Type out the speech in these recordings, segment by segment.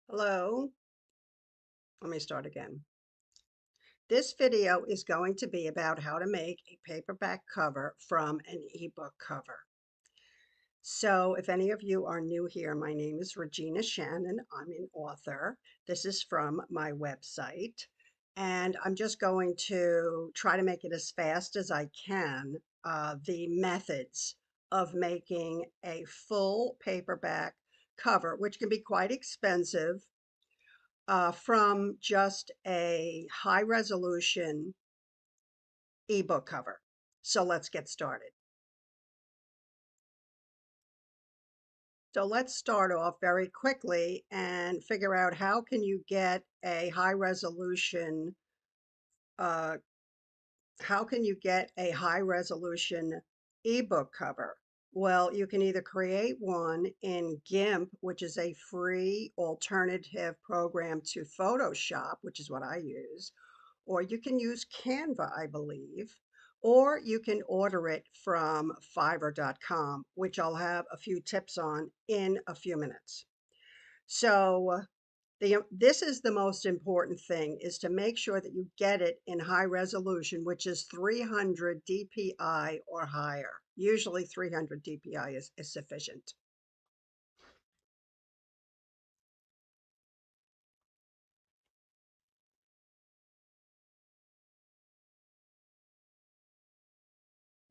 Hello, let me start again. This video is going to be about how to make a paperback cover from an ebook cover. So if any of you are new here, my name is Regina Shannon. I'm an author. This is from my website. And I'm just going to try to make it as fast as I can, the methods of making a full paperback cover, which can be quite expensive, from just a high resolution ebook cover. So let's get started. So let's start off very quickly and figure out how can you get a high resolution uh, how can you get a high resolution ebook cover? Well, you can either create one in GIMP, which is a free alternative program to Photoshop, which is what I use, or you can use Canva, I believe, or you can order it from Fiverr.com, which I'll have a few tips on in a few minutes. So this is the most important thing, is to make sure that you get it in high resolution, which is 300 DPI or higher. Usually 300 DPI is sufficient.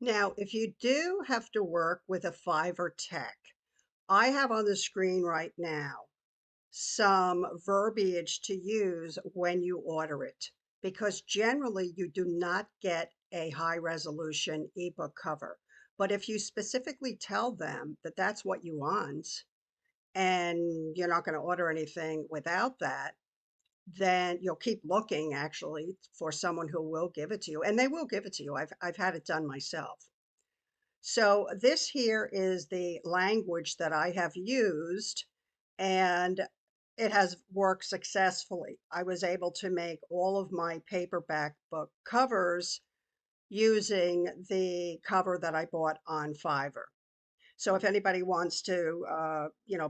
Now, if you do have to work with a Fiverr tech, I have on the screen right now some verbiage to use when you order it, because generally you do not get a high resolution ebook cover. But if you specifically tell them that that's what you want and you're not going to order anything without that, then you'll keep looking actually for someone who will give it to you, and they will give it to you. I've had it done myself. So this here is the language that I have used, and it has worked successfully. I was able to make all of my paperback book covers using the cover that I bought on Fiverr. So if anybody wants to,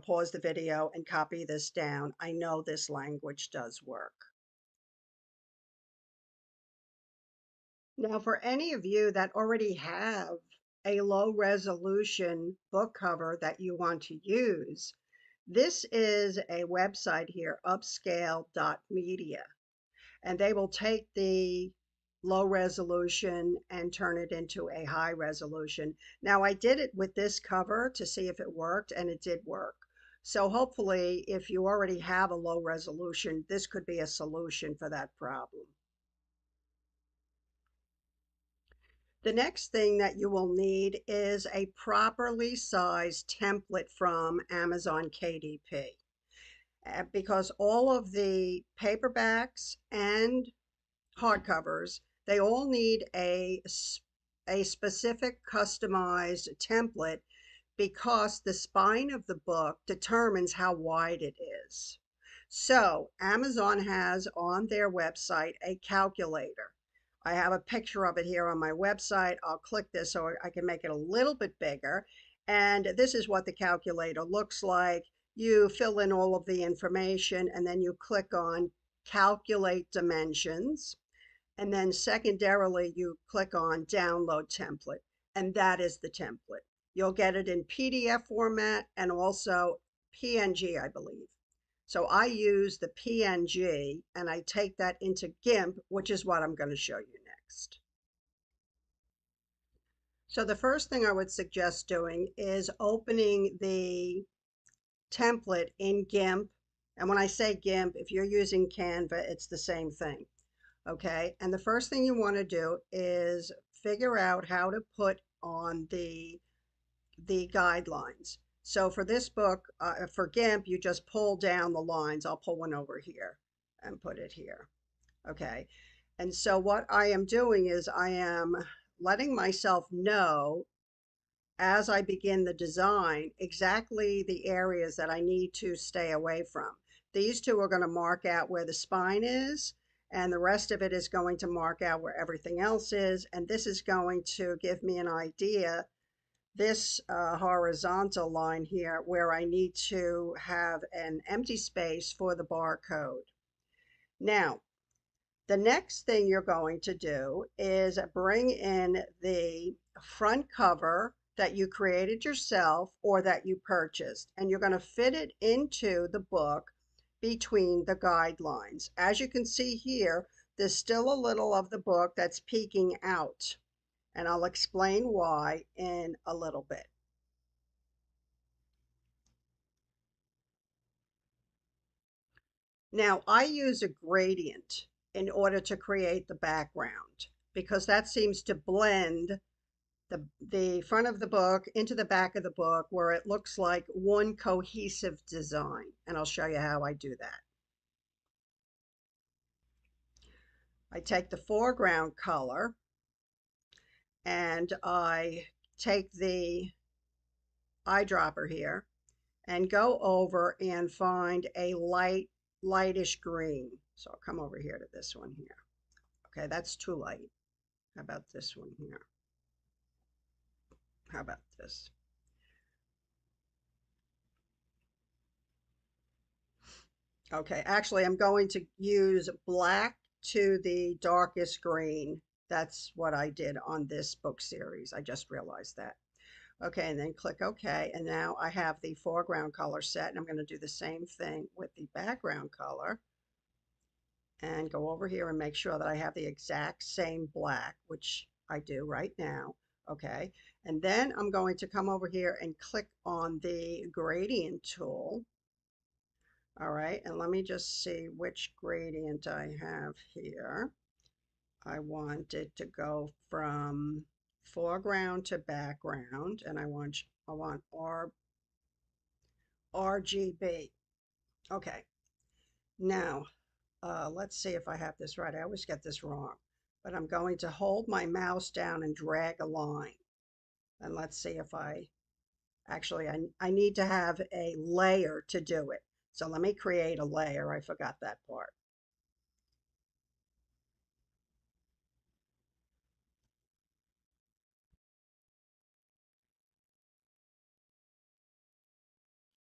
pause the video and copy this down, I know this language does work. Now, for any of you that already have a low resolution book cover that you want to use, this is a website here, upscale.media, and they will take the low resolution and turn it into a high resolution. Now, I did it with this cover to see if it worked, and it did work. So hopefully, if you already have a low resolution, this could be a solution for that problem. The next thing that you will need is a properly sized template from Amazon KDP, because all of the paperbacks and hardcovers, they all need a specific customized template, because the spine of the book determines how wide it is. So Amazon has on their website a calculator. I have a picture of it here on my website. I'll click this so I can make it a little bit bigger. And this is what the calculator looks like. You fill in all of the information and then you click on calculate dimensions. And then secondarily, you click on download template, and that is the template. You'll get it in PDF format and also PNG, I believe. So I use the PNG and I take that into GIMP, which is what I'm going to show you next. So the first thing I would suggest doing is opening the template in GIMP. And when I say GIMP, if you're using Canva, it's the same thing. Okay, and the first thing you want to do is figure out how to put on the guidelines. So for this book, for GIMP, you just pull down the lines. I'll pull one over here and put it here. Okay, and so what I am doing is I am letting myself know as I begin the design exactly the areas that I need to stay away from. These two are going to mark out where the spine is, and the rest of it is going to mark out where everything else is. And this is going to give me an idea this horizontal line here where I need to have an empty space for the barcode. Now, the next thing you're going to do is bring in the front cover that you created yourself or that you purchased, and you're going to fit it into the book between the guidelines. As you can see here, there's still a little of the book that's peeking out, and I'll explain why in a little bit. Now, I use a gradient in order to create the background because that seems to blend the front of the book into the back of the book where it looks like one cohesive design. And I'll show you how I do that. I take the foreground color and I take the eyedropper here and go over and find a lightish green. So I'll come over here to this one here. Okay, that's too light. How about this one here? How about this? Okay, actually, I'm going to use black to the darkest green. That's what I did on this book series. I just realized that. Okay, and then click OK. And now I have the foreground color set, and I'm going to do the same thing with the background color. And go over here and make sure that I have the exact same black, which I do right now. Okay, and then I'm going to come over here and click on the gradient tool. All right, and let me just see which gradient I have here. I want it to go from foreground to background, and I want RGB. Okay, now let's see if I have this right. I always get this wrong, but I'm going to hold my mouse down and drag a line. And let's see if actually, I need to have a layer to do it. So let me create a layer. I forgot that part.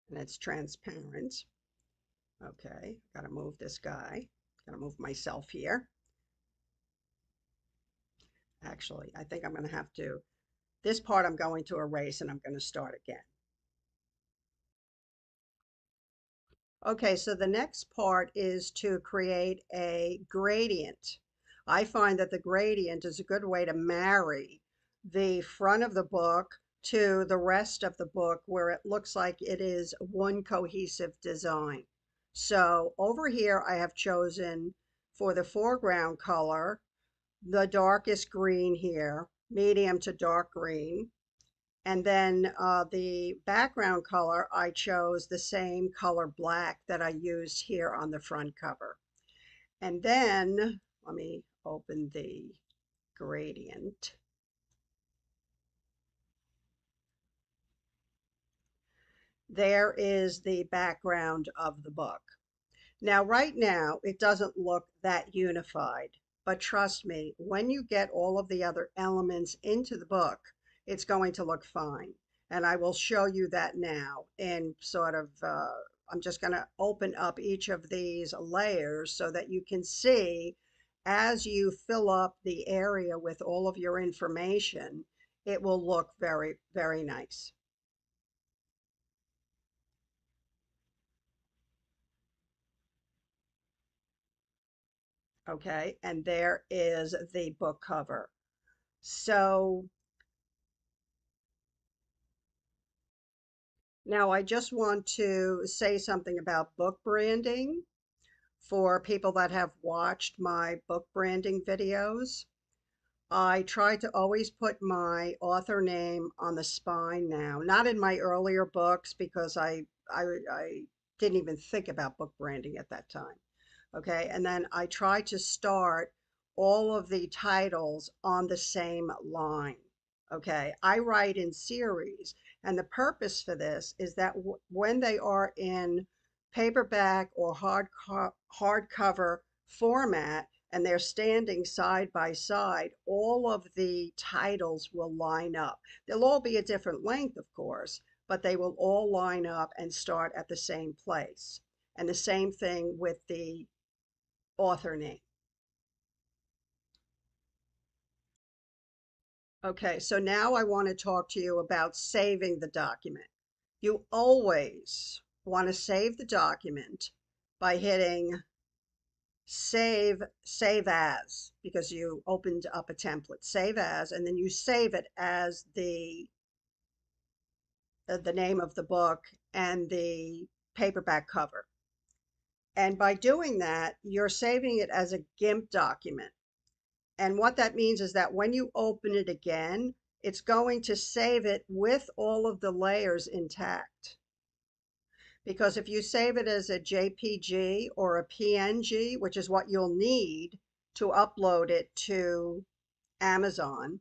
And it's transparent. Okay, gotta move this guy. Gotta move myself here. Actually, I think I'm gonna have to, this part I'm going to erase and I'm gonna start again. Okay, so the next part is to create a gradient. I find that the gradient is a good way to marry the front of the book to the rest of the book where it looks like it is one cohesive design. So over here I have chosen for the foreground color the darkest green here, medium to dark green. And then the background color, I chose the same color black that I used here on the front cover. And then, let me open the gradient. There is the background of the book. Now, right now, it doesn't look that unified, but trust me, when you get all of the other elements into the book, it's going to look fine. And I will show you that now in sort of, I'm just going to open up each of these layers so that you can see as you fill up the area with all of your information, it will look very, very nice. Okay, and there is the book cover. So now I just want to say something about book branding for people that have watched my book branding videos. I try to always put my author name on the spine now, not in my earlier books because I didn't even think about book branding at that time. Okay, and then I try to start all of the titles on the same line. Okay, I write in series, and the purpose for this is that when they are in paperback or hardcover format, and they're standing side by side, all of the titles will line up. They'll all be a different length, of course, but they will all line up and start at the same place. And the same thing with the author name. Okay, so now I want to talk to you about saving the document. You always want to save the document by hitting save as, because you opened up a template, save as, and then you save it as the name of the book and the paperback cover. And by doing that, you're saving it as a GIMP document. And what that means is that when you open it again, it's going to save it with all of the layers intact. Because if you save it as a JPG or a PNG, which is what you'll need to upload it to Amazon,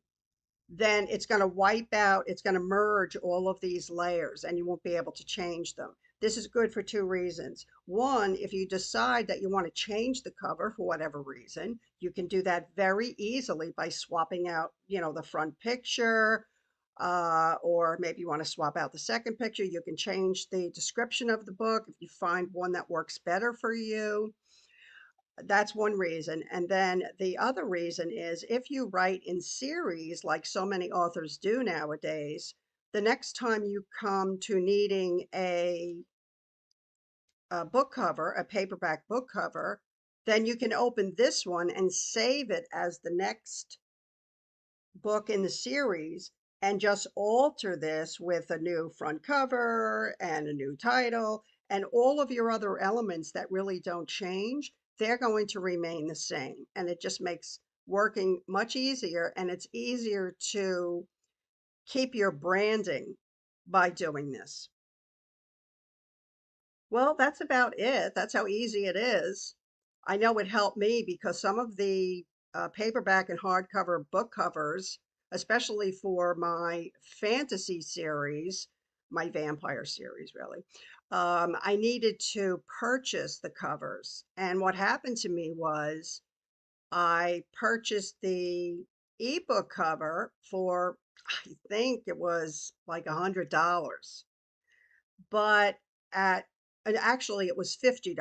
then it's going to wipe out, it's going to merge all of these layers and you won't be able to change them. This is good for two reasons. One, if you decide that you want to change the cover for whatever reason, you can do that very easily by swapping out, the front picture, or maybe you want to swap out the second picture. You can change the description of the book if you find one that works better for you. That's one reason. And then the other reason is if you write in series, like so many authors do nowadays, the next time you come to needing a book cover, a paperback book cover, then you can open this one and save it as the next book in the series and just alter this with a new front cover and a new title, and all of your other elements that really don't change, they're going to remain the same. And it just makes working much easier, and it's easier to keep your branding by doing this. Well, that's about it. That's how easy it is. I know it helped me because some of the paperback and hardcover book covers, especially for my fantasy series, my vampire series, really, I needed to purchase the covers. And what happened to me was I purchased the ebook cover for, I think it was like $100, but at and actually it was $50.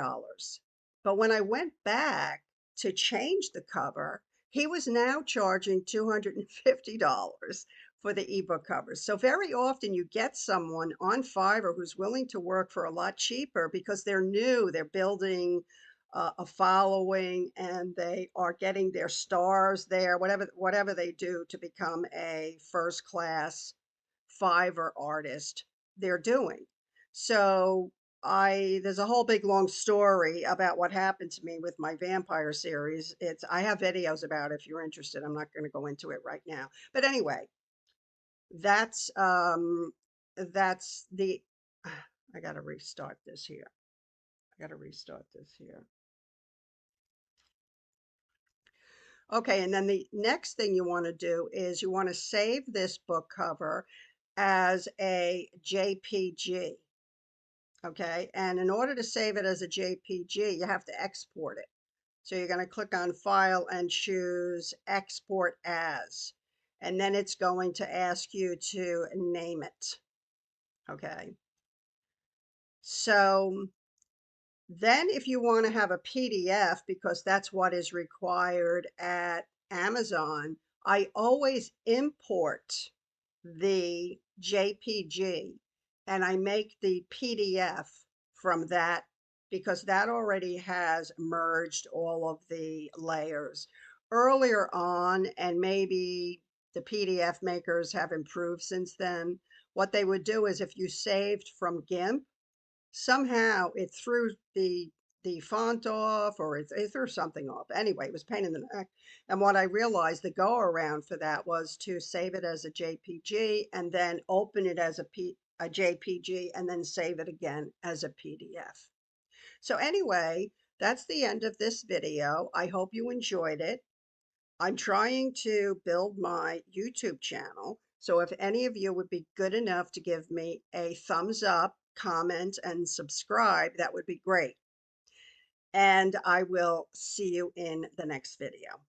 But when I went back to change the cover, he was now charging $250 for the ebook covers. So very often you get someone on Fiverr who's willing to work for a lot cheaper because they're new, they're building a following, and they are getting their stars there, whatever they do to become a first class Fiverr artist, they're doing. So there's a whole big long story about what happened to me with my vampire series. I have videos about it if you're interested. I'm not going to go into it right now. But anyway, that's that's the I got to restart this here. I got to restart this here. Okay, and then the next thing you want to do is you want to save this book cover as a JPG. Okay, and in order to save it as a JPG, you have to export it. So you're going to click on File and choose Export As, and then it's going to ask you to name it. Okay, so then if you want to have a PDF, because that's what is required at Amazon, I always import the JPG and I make the PDF from that because that already has merged all of the layers. Earlier on, and maybe the PDF makers have improved since then, what they would do is if you saved from GIMP, somehow it threw the font off, or it threw something off. Anyway, it was a pain in the neck. And what I realized, the go around for that was to save it as a JPG and then open it as a JPG and then save it again as a PDF. So anyway, that's the end of this video. I hope you enjoyed it. I'm trying to build my YouTube channel. So if any of you would be good enough to give me a thumbs up, comment, and subscribe, that would be great. and I will see you in the next video.